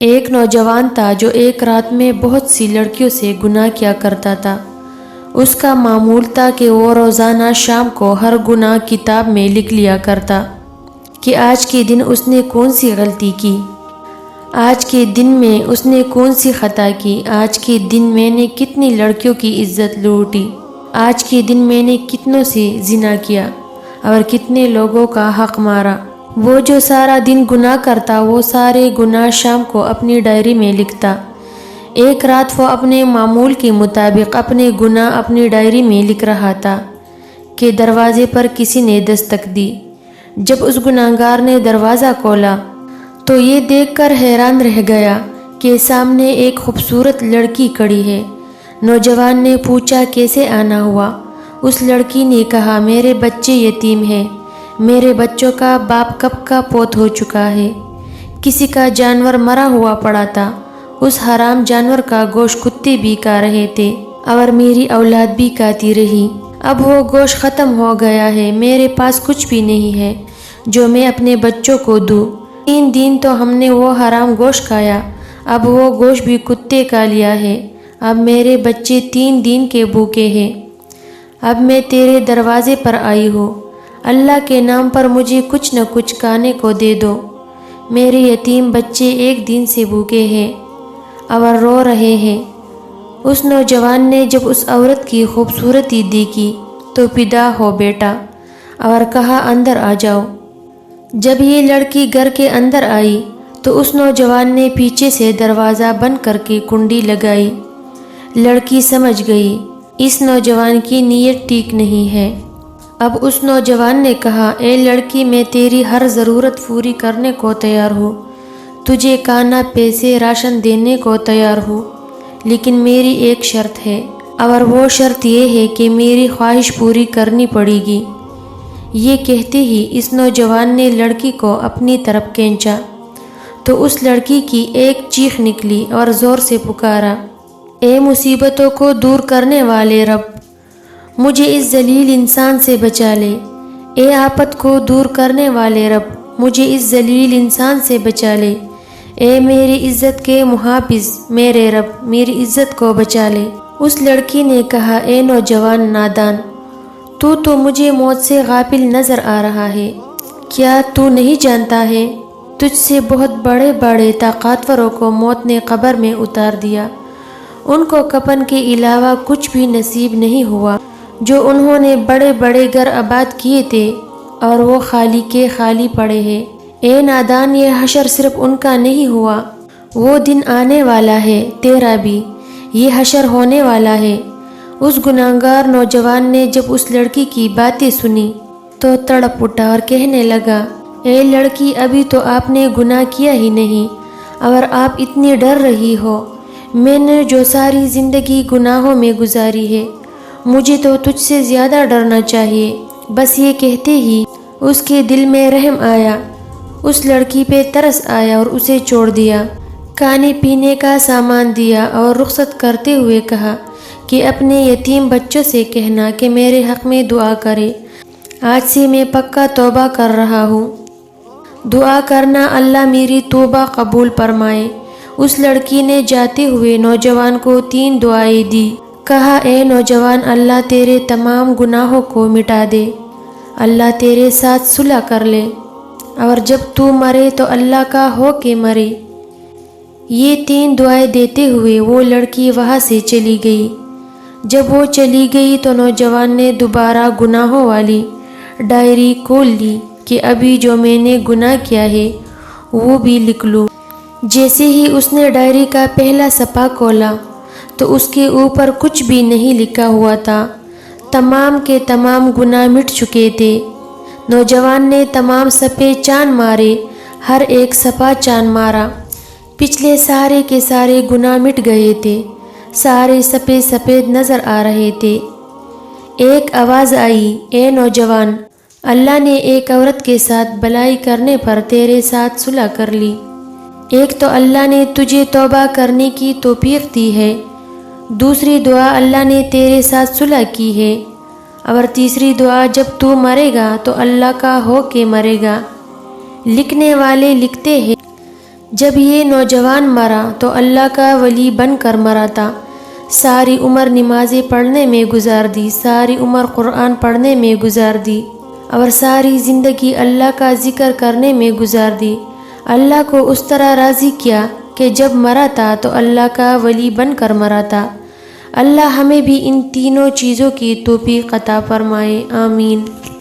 ایک نوجوان تھا جو ایک رات میں بہت سی لڑکیوں سے گناہ کیا کرتا تھا۔ اس کا معمول تھا کہ وہ روزانہ شام کو ہر گناہ کتاب میں لکھ لیا کرتا کہ آج کے دن اس نے کون سی غلطی کی، آج کے دن میں اس نے کون سی خطا کی، آج کے دن میں نے کتنی لڑکیوں کی عزت لوٹی، آج کے دن میں نے کتنوں سے زنا کیا اور کتنے لوگوں کا حق مارا۔ وہ جو سارا دن گناہ کرتا وہ سارے گناہ شام کو اپنی ڈائری میں لکھتا۔ ایک رات وہ اپنے معمول کے مطابق اپنے گناہ اپنی ڈائری میں لکھ رہا تھا کہ دروازے پر کسی نے دستک دی۔ جب اس گناہگار نے دروازہ کھولا تو یہ دیکھ کر حیران رہ گیا کہ سامنے ایک خوبصورت لڑکی کھڑی ہے۔ نوجوان نے پوچھا کیسے آنا ہوا؟ اس لڑکی نے کہا میرے بچے یتیم ہیں، میرے بچوں کا باپ کب کا فوت ہو چکا ہے، کسی کا جانور مرا ہوا پڑا تھا، اس حرام جانور کا گوشت کتے بھی کھا رہے تھے اور میری اولاد بھی کھاتی رہی۔ اب وہ گوشت ختم ہو گیا ہے، میرے پاس کچھ بھی نہیں ہے جو میں اپنے بچوں کو دوں۔ 3 دن تو ہم نے وہ حرام گوشت کھایا، اب وہ گوشت بھی کتے کھا لیا ہے، اب میرے بچے 3 دن کے بھوکے ہیں۔ اب میں تیرے دروازے پر آئی ہوں، اللہ کے نام پر مجھے کچھ نہ کچھ کھانے کو دے دو۔ میرے یتیم بچے 1 دن سے بھوکے ہیں اور رو رہے ہیں۔ اس نوجوان نے جب اس عورت کی خوبصورتی دیکھی تو فدا ہو بیٹھا اور کہا اندر آ جاؤ۔ جب یہ لڑکی گھر کے اندر آئی تو اس نوجوان نے پیچھے سے دروازہ بند کر کے کنڈی لگائی۔ لڑکی سمجھ گئی اس نوجوان کی نیت ٹھیک نہیں ہے۔ اب اس نوجوان نے کہا اے لڑکی، میں تیری ہر ضرورت پوری کرنے کو تیار ہوں، تجھے کھانا پیسے راشن دینے کو تیار ہوں، لیکن میری ایک شرط ہے اور وہ شرط یہ ہے کہ میری خواہش پوری کرنی پڑے گی۔ یہ کہتے ہی اس نوجوان نے لڑکی کو اپنی طرف کھینچا تو اس لڑکی کی ایک چیخ نکلی اور زور سے پکارا، اے مصیبتوں کو دور کرنے والے رب، مجھے اس ذلیل انسان سے بچا لے۔ اے آفت کو دور کرنے والے رب، مجھے اس ذلیل انسان سے بچا لے۔ اے میری عزت کے محافظ میرے رب، میری عزت کو بچا لے۔ اس لڑکی نے کہا اے نوجوان نادان، تو مجھے موت سے غافل نظر آ رہا ہے، کیا تو نہیں جانتا ہے تجھ سے بہت بڑے بڑے طاقتوروں کو موت نے قبر میں اتار دیا، ان کو کفن کے علاوہ کچھ بھی نصیب نہیں ہوا، جو انہوں نے بڑے بڑے گھر آباد کیے تھے اور وہ خالی کے خالی پڑے ہیں۔ اے نادان، یہ حشر صرف ان کا نہیں ہوا، وہ دن آنے والا ہے تیرا بھی، یہ حشر ہونے والا ہے۔ اس گناہگار نوجوان نے جب اس لڑکی کی باتیں سنی تو تڑپ اٹھا اور کہنے لگا، اے لڑکی، ابھی تو آپ نے گناہ کیا ہی نہیں اور آپ اتنی ڈر رہی ہو۔ میں نے جو ساری زندگی گناہوں میں گزاری ہے، مجھے تو تجھ سے زیادہ ڈرنا چاہیے۔ بس یہ کہتے ہی اس کے دل میں رحم آیا، اس لڑکی پہ ترس آیا اور اسے چھوڑ دیا، کھانے پینے کا سامان دیا اور رخصت کرتے ہوئے کہا کہ اپنے یتیم بچوں سے کہنا کہ میرے حق میں دعا کرے، آج سے میں پکا توبہ کر رہا ہوں، دعا کرنا اللہ میری توبہ قبول فرمائے۔ اس لڑکی نے جاتے ہوئے نوجوان کو 3 دعائیں دی، کہا اے نوجوان، اللہ تیرے تمام گناہوں کو مٹا دے، اللہ تیرے ساتھ صلح کر لے، اور جب تو مرے تو اللہ کا ہو کے مرے۔ یہ 3 دعائیں دیتے ہوئے وہ لڑکی وہاں سے چلی گئی۔ جب وہ چلی گئی تو نوجوان نے دوبارہ گناہوں والی ڈائری کھول لی کہ ابھی جو میں نے گناہ کیا ہے وہ بھی لکھ لوں۔ جیسے ہی اس نے ڈائری کا پہلا صفحہ کھولا تو اس کے اوپر کچھ بھی نہیں لکھا ہوا تھا، تمام کے تمام گناہ مٹ چکے تھے۔ نوجوان نے تمام صفحے چاند مارے، ہر ایک صفحہ چاند مارا، پچھلے سارے کے سارے گناہ مٹ گئے تھے، سارے صفحے سفید نظر آ رہے تھے۔ ایک آواز آئی، اے نوجوان، اللہ نے ایک عورت کے ساتھ بھلائی کرنے پر تیرے ساتھ صلح کر لی۔ ایک تو اللہ نے تجھے توبہ کرنے کی توفیق دی ہے، دوسری دعا اللہ نے تیرے ساتھ صلح کی ہے، اور تیسری دعا جب تو مرے گا تو اللہ کا ہو کے مرے گا۔ لکھنے والے لکھتے ہیں، جب یہ نوجوان مرا تو اللہ کا ولی بن کر مرا تھا، ساری عمر نمازیں پڑھنے میں گزار دی، ساری عمر قرآن پڑھنے میں گزار دی، اور ساری زندگی اللہ کا ذکر کرنے میں گزار دی۔ اللہ کو اس طرح راضی کیا کہ جب مرا تھا تو اللہ کا ولی بن کر مرا تھا۔ اللہ ہمیں بھی ان تینوں چیزوں کی توفیق عطا فرمائے، آمین۔